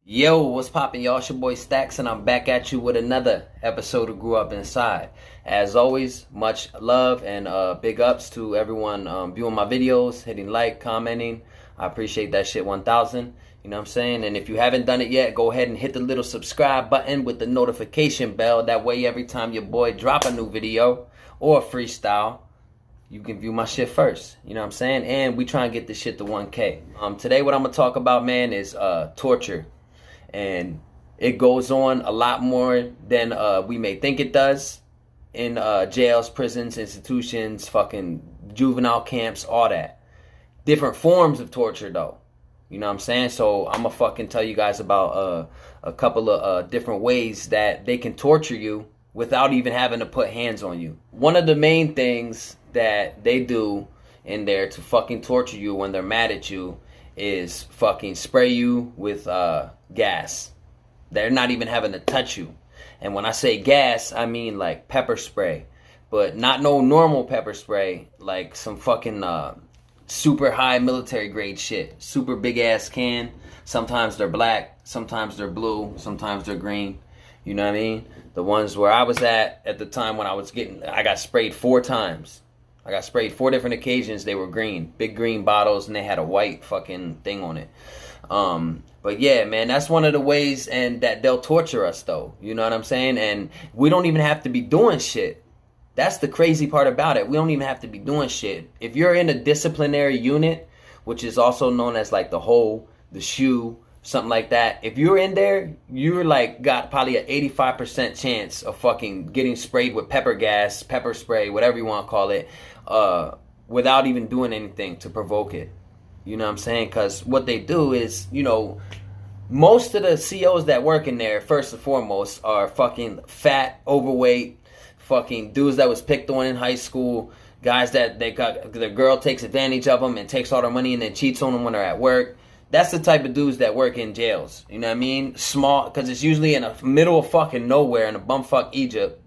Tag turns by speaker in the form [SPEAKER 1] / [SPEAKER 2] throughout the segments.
[SPEAKER 1] Yo, what's poppin', y'all? It's your boy Stacks, and I'm back at you with another episode of Grew Up Inside. As always, much love and big ups to everyone viewing my videos, hitting like, commenting. I appreciate that shit 1,000. You know what I'm saying? And if you haven't done it yet, go ahead and hit the little subscribe button with the notification bell. That way, every time your boy drop a new video or a freestyle, you can view my shit first. You know what I'm saying? And we try and get this shit to 1K. Today, what I'm gonna talk about, man, is torture. And it goes on a lot more than we may think it does in jails, prisons, institutions, fucking juvenile camps, all that. Different forms of torture, though. You know what I'm saying? So I'm gonna fucking tell you guys about a couple of different ways that they can torture you without even having to put hands on you. One of the main things that they do in there to fucking torture you when they're mad at you is fucking spray you with gas. They're not even having to touch you. And when I say gas, I mean like pepper spray. But not no normal pepper spray, like some fucking super high military grade shit. Super big ass can. Sometimes they're black, sometimes they're blue, sometimes they're green. You know what I mean? The ones where I was at the time when I got sprayed 4 times. I got sprayed 4 different occasions. They were green, big green bottles, and they had a white fucking thing on it. But yeah, man, that's one of the ways and that they'll torture us, though. You know what I'm saying? And we don't even have to be doing shit. That's the crazy part about it. We don't even have to be doing shit. If you're in a disciplinary unit, which is also known as like the hole, the shoe, something like that. If you're in there, you're like got probably an 85% chance of fucking getting sprayed with pepper gas, pepper spray, whatever you want to call it, without even doing anything to provoke it. You know what I'm saying? Because what they do is, you know, most of the COs that work in there, first and foremost, are fucking fat, overweight, fucking dudes that was picked on in high school, guys that the girl takes advantage of them and takes all their money and then cheats on them when they're at work. That's the type of dudes that work in jails. You know what I mean? Small, because it's usually in the middle of fucking nowhere in a bumfuck Egypt.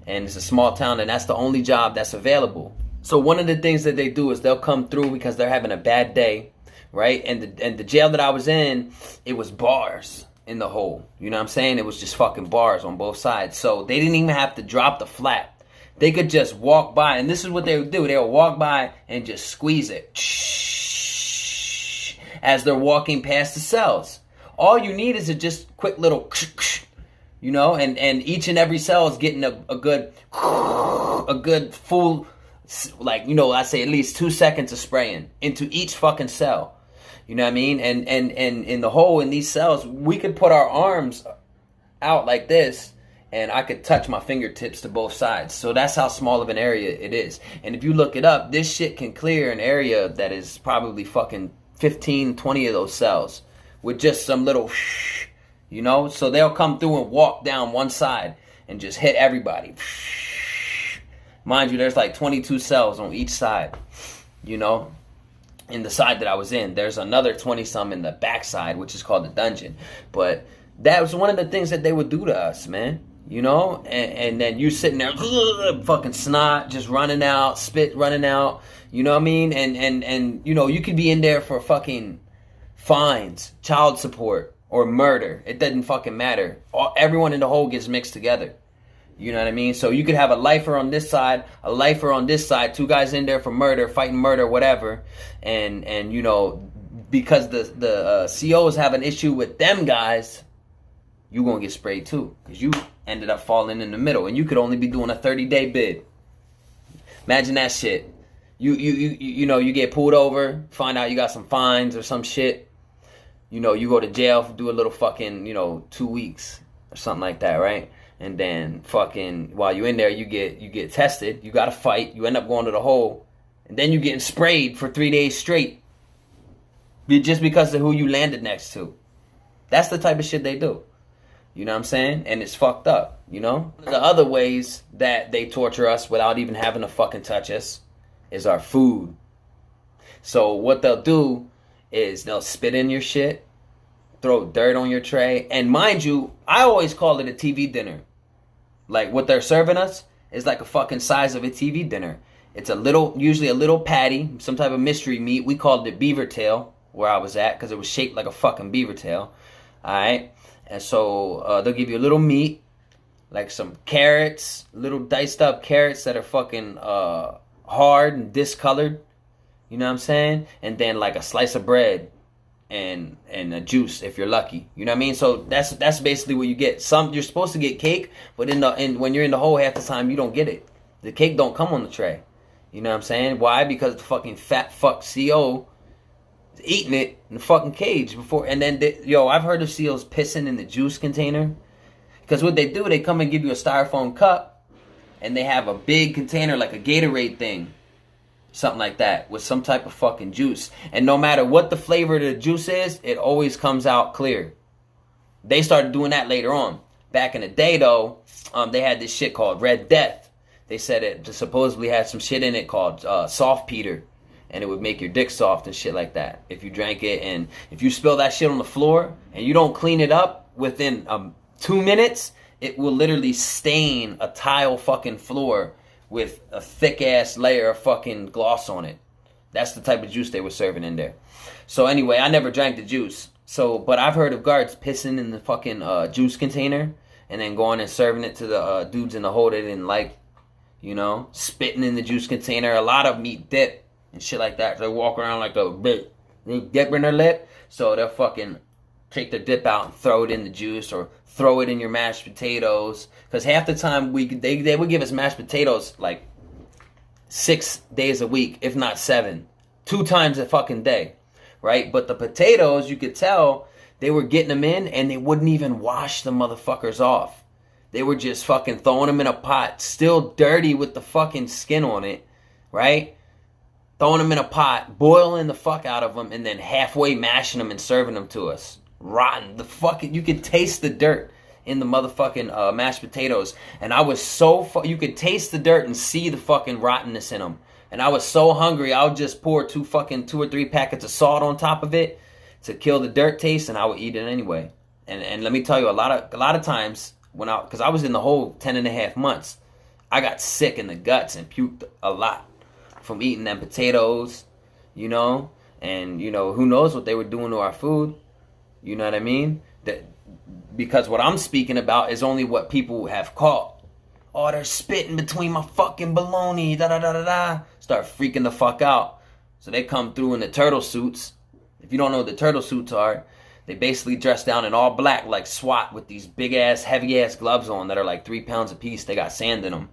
[SPEAKER 1] And it's a small town, and that's the only job that's available. So one of the things that they do is they'll come through because they're having a bad day, right? And the jail that I was in, it was bars in the hole. You know what I'm saying? It was just fucking bars on both sides. So they didn't even have to drop the flap. They could just walk by, and this is what they would do. They would walk by and just squeeze it as they're walking past the cells. All you need is a just quick little, you know, and each and every cell is getting a good full, like, you know, I say at least 2 seconds of spraying into each fucking cell. You know what I mean? And in the hole in these cells, we could put our arms out like this, and I could touch my fingertips to both sides. So that's how small of an area it is. And if you look it up, this shit can clear an area that is probably fucking 15, 20 of those cells with just some little, you know? So they'll come through and walk down one side and just hit everybody. Mind you, there's like 22 cells on each side, you know? In the side that I was in, there's another 20-some in the back side, which is called the dungeon. But that was one of the things that they would do to us, man. You know? And then you sitting there, fucking snot, just running out, spit running out. You know what I mean? And you know, you could be in there for fucking fines, child support, or murder. It doesn't fucking matter. Everyone in the hole gets mixed together. You know what I mean? So you could have a lifer on this side, a lifer on this side, 2 guys in there for murder, fighting murder, whatever. And you know, because the COs have an issue with them guys, you gonna get sprayed too, because you ended up falling in the middle, and you could only be doing a 30-day bid. Imagine that shit. You know, you get pulled over, find out you got some fines or some shit. You know, you go to jail for do a little fucking, you know, 2 weeks or something like that, right? And then fucking while you in there, you get tested. You got to fight. You end up going to the hole, and then you getting sprayed for 3 days straight, just because of who you landed next to. That's the type of shit they do. You know what I'm saying? And it's fucked up. You know. The other ways that they torture us without even having to fucking touch us is our food. So what they'll do is they'll spit in your shit, throw dirt on your tray, and mind you, I always call it a TV dinner. Like, what they're serving us is like a fucking size of a TV dinner. It's usually a little patty, some type of mystery meat. We called it beaver tail where I was at because it was shaped like a fucking beaver tail. All right, and so they'll give you a little meat, like some carrots, little diced up carrots that are fucking hard and discolored. You know what I'm saying? And then like a slice of bread and a juice if you're lucky. You know what I mean? So that's basically what you get. Some you're supposed to get cake, but when you're in the hole half the time you don't get it. The cake don't come on the tray. You know what I'm saying? Why? Because the fucking fat fuck CO is eating it in the fucking cage before, and then I've heard of CEOs pissing in the juice container. Because what they do, they come and give you a styrofoam cup, and they have a big container like a Gatorade thing, something like that, with some type of fucking juice. And no matter what the flavor of the juice is, it always comes out clear. They started doing that later on. Back in the day, though, they had this shit called Red Death. They said it supposedly had some shit in it called soft Peter, and it would make your dick soft and shit like that if you drank it. And if you spill that shit on the floor and you don't clean it up within 2 minutes, it will literally stain a tile fucking floor with a thick ass layer of fucking gloss on it. That's the type of juice they were serving in there. So anyway, I never drank the juice. But I've heard of guards pissing in the fucking juice container and then going and serving it to the dudes in the hole they didn't like. You know, spitting in the juice container. A lot of them eat dip and shit like that. They walk around like a bit. They dip in their lip, so they'll fucking take the dip out and throw it in the juice, or throw it in your mashed potatoes. Because half the time they would give us mashed potatoes like 6 days a week, if not 7, 2 times a fucking day, right? But the potatoes, you could tell they were getting them in and they wouldn't even wash the motherfuckers off. They were just fucking throwing them in a pot, still dirty with the fucking skin on it, right? Throwing them in a pot, boiling the fuck out of them, and then halfway mashing them and serving them to us. Rotten. You could taste the dirt in the motherfucking mashed potatoes. And I was you could taste the dirt and see the fucking rottenness in them. And I was so hungry, I would just pour 2 or 3 packets of salt on top of it to kill the dirt taste, and I would eat it anyway. And let me tell you, a lot of times, because I was in the hole 10.5 months, I got sick in the guts and puked a lot from eating them potatoes, you know. And who knows what they were doing to our food. You know what I mean? Because what I'm speaking about is only what people have caught. Oh, they're spitting between my fucking baloney, da da da da da. Start freaking the fuck out. So they come through in the turtle suits. If you don't know what the turtle suits are, they basically dress down in all black like SWAT with these big ass, heavy ass gloves on that are like 3 pounds a piece. They got sand in them.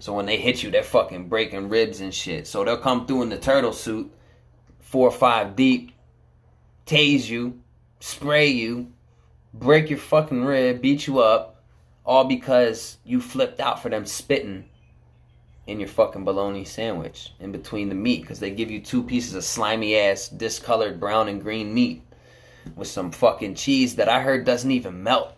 [SPEAKER 1] So when they hit you, they're fucking breaking ribs and shit. So they'll come through in the turtle suit, 4 or 5 deep, tase you, spray you, break your fucking rib, beat you up, all because you flipped out for them spitting in your fucking bologna sandwich in between the meat, because they give you 2 pieces of slimy ass discolored brown and green meat with some fucking cheese that I heard doesn't even melt.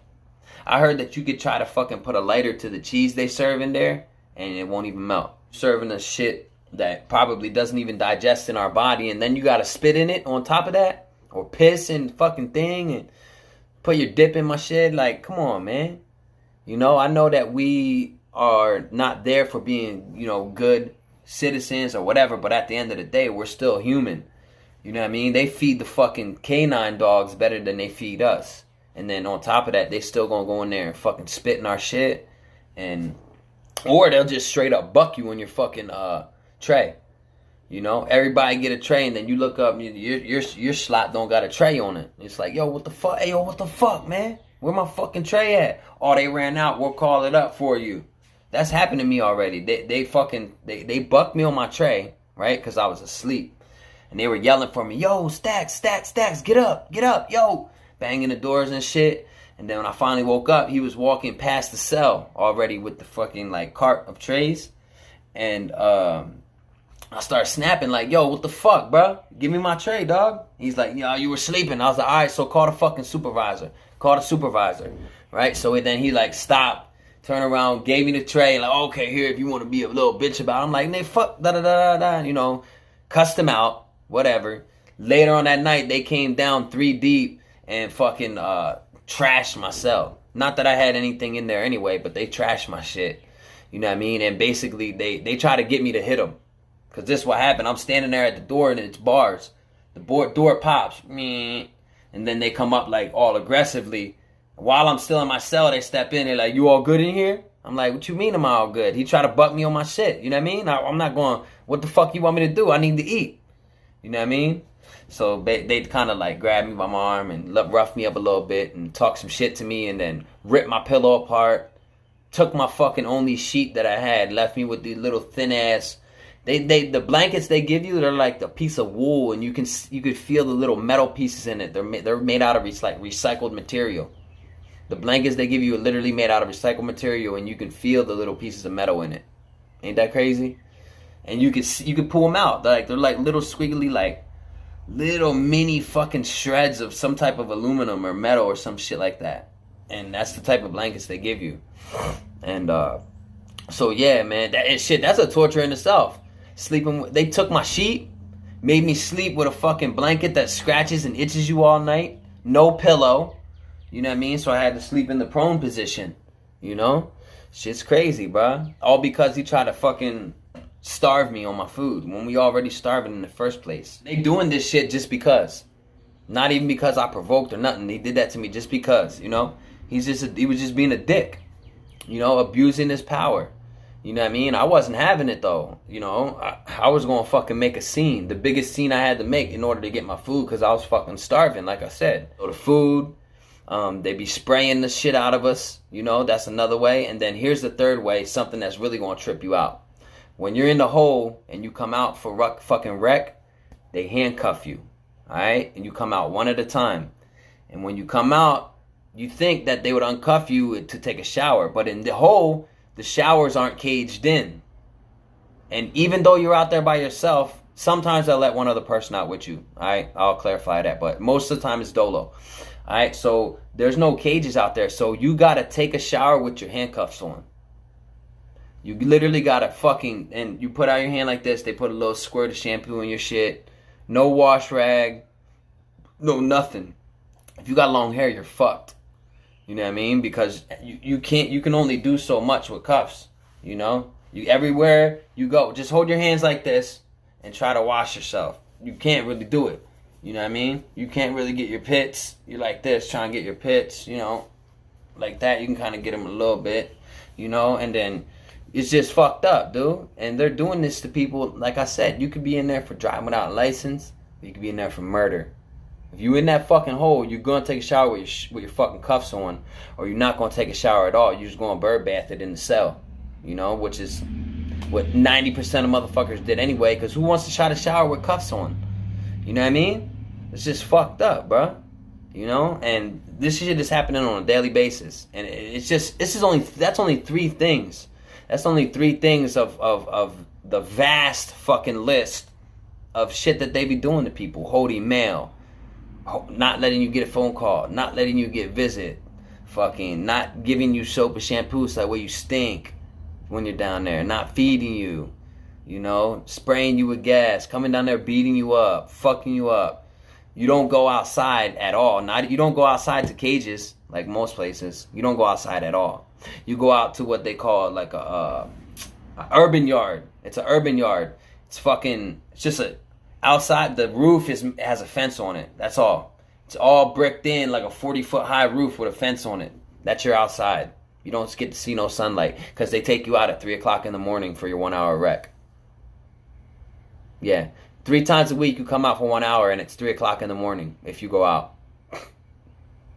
[SPEAKER 1] I heard that you could try to fucking put a lighter to the cheese they serve in there and it won't even melt. Serving us shit that probably doesn't even digest in our body, and then you gotta spit in it on top of that, or piss in the fucking thing and put your dip in my shit. Like, come on, man. I know that we are not there for being, good citizens or whatever, but at the end of the day, we're still human. You know what I mean? They feed the fucking canine dogs better than they feed us. And then on top of that, they still gonna go in there and fucking spit in our shit. Or they'll just straight up buck you on your fucking tray. Everybody get a tray, and then you look up, your slot don't got a tray on it. It's like, yo, what the fuck? Hey, yo, what the fuck, man? Where my fucking tray at? Oh, they ran out. We'll call it up for you. That's happened to me already. They bucked me on my tray, right? Because I was asleep. And they were yelling for me, yo, Stacks, get up, yo. Banging the doors and shit. And then when I finally woke up, he was walking past the cell already with the fucking, cart of trays. And I started snapping like, yo, what the fuck, bro? Give me my tray, dog. He's like, yo, you were sleeping. I was like, all right, so call the fucking supervisor. Call the supervisor, right? So then he, stopped, turned around, gave me the tray, like, okay, here, if you want to be a little bitch about it. I'm like, nah, fuck, da-da-da-da-da, cussed him out, whatever. Later on that night, they came down 3 deep and fucking trashed my cell. Not that I had anything in there anyway, but they trashed my shit. You know what I mean? And basically, they try to get me to hit them. Because this is what happened. I'm standing there at the door and it's bars. The door pops. And then they come up like all aggressively. While I'm still in my cell, they step in. They're like, "You all good in here?" I'm like, "What you mean am I all good?" He tried to butt me on my shit. You know what I mean? I'm not going, "What the fuck you want me to do? I need to eat." You know what I mean? So they kind of like grab me by my arm and rough me up a little bit and talk some shit to me and then rip my pillow apart. Took my fucking only sheet that I had, left me with these little thin ass. The blankets they give you, they're like a piece of wool, and you could feel the little metal pieces in it. They're made out of recycled material. The blankets they give you are literally made out of recycled material, and you can feel the little pieces of metal in it. Ain't that crazy? And you could pull them out. They're like little squiggly, like little mini fucking shreds of some type of aluminum or metal or some shit like that. And that's the type of blankets they give you. And so yeah, man, that's a torture in itself. They took my sheet, made me sleep with a fucking blanket that scratches and itches you all night. No pillow. You know what I mean? So I had to sleep in the prone position. You know? Shit's crazy, bruh. All because he tried to fucking starve me on my food when we already starving in the first place. They doing this shit just because. Not even because I provoked or nothing. They did that to me just because, you know? He was just being a dick. You know, abusing his power. You know what I mean? I wasn't having it though. You know, I was gonna fucking make a scene. The biggest scene I had to make in order to get my food because I was fucking starving, like I said. So the food, they be spraying the shit out of us. You know, that's another way. And then here's the third way, something that's really gonna trip you out. When you're in the hole and you come out for fucking wreck, they handcuff you. Alright? And you come out one at a time. And when you come out, you think that they would uncuff you to take a shower. But in the hole, the showers aren't caged in. And even though you're out there by yourself, sometimes they'll let one other person out with you. Alright? I'll clarify that. But most of the time it's dolo. Alright? So there's no cages out there. So you gotta take a shower with your handcuffs on. You literally gotta fucking, and you put out your hand like this, they put a little squirt of shampoo in your shit. No wash rag. No nothing. If you got long hair, you're fucked. You know what I mean? Because you can only do so much with cuffs. You know? Everywhere you go, just hold your hands like this and try to wash yourself. You can't really do it. You know what I mean? You can't really get your pits. You're like this, trying to get your pits, you know. Like that, you can kind of get them a little bit, you know, and then it's just fucked up, dude. And they're doing this to people, like I said, you could be in there for driving without a license, or you could be in there for murder. If you in that fucking hole, you're going to take a shower with your fucking cuffs on, or you're not going to take a shower at all. You're just going to bird bath it in the cell, you know, which is what 90% of motherfuckers did anyway, because who wants to try to shower with cuffs on? You know what I mean? It's just fucked up, bro. You know, and this shit is happening on a daily basis, and it's just, that's only three things. That's only three things of the vast fucking list of shit that they be doing to people. Holding mail, not letting you get a phone call, not letting you get visit, fucking not giving you soap and shampoo so that way you stink when you're down there, not feeding you, you know, spraying you with gas, coming down there beating you up, fucking you up. You don't go outside at all. You don't go outside to cages like most places. You don't go outside at all. You go out to what they call like a urban yard. It's an urban yard. It's just a outside. The roof has a fence on it. That's all. It's all bricked in like a 40-foot high roof with a fence on it. That's your outside. You don't get to see no sunlight because they take you out at 3 o'clock in the morning for your 1 hour rec. Yeah. 3 times a week you come out for 1 hour and it's 3 o'clock in the morning if you go out.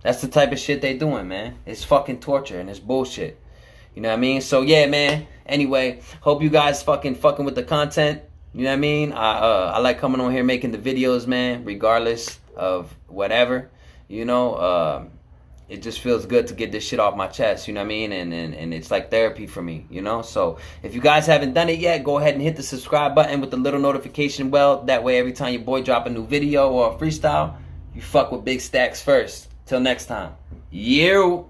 [SPEAKER 1] That's the type of shit they doing, man. It's fucking torture and it's bullshit. You know what I mean? So yeah, man. Anyway, hope you guys fucking with the content. You know what I mean? I like coming on here making the videos, man, regardless of whatever. You know, it just feels good to get this shit off my chest, you know what I mean? And it's like therapy for me, you know? So if you guys haven't done it yet, go ahead and hit the subscribe button with the little notification bell. That way every time your boy drop a new video or a freestyle, you fuck with Big Stacks first. Till next time. Yerrro.